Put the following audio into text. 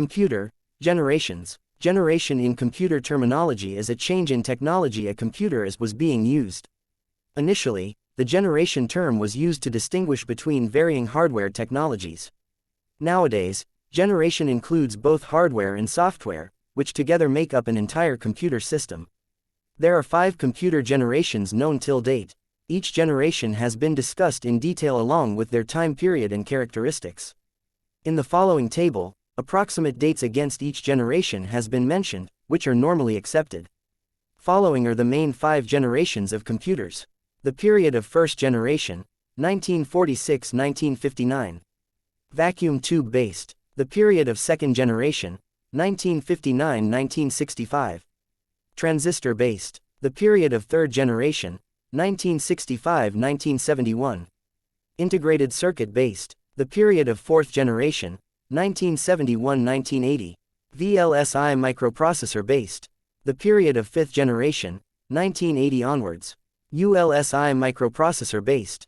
Computer, generations. Generation in computer terminology is a change in technology a computer was being used. Initially, the generation term was used to distinguish between varying hardware technologies. Nowadays, generation includes both hardware and software, which together make up an entire computer system. There are 5 computer generations known till date. Each generation has been discussed in detail along with their time period and characteristics. In the following table, approximate dates against each generation has been mentioned, which are normally accepted. Following are the main 5 generations of computers. The period of first generation, 1946-1959. Vacuum tube based. The period of second generation, 1959-1965. Transistor based. The period of third generation, 1965-1971. Integrated circuit based. The period of fourth generation, 1971-1980. VLSI microprocessor based. The period of fifth generation, 1980 onwards. ULSI microprocessor based.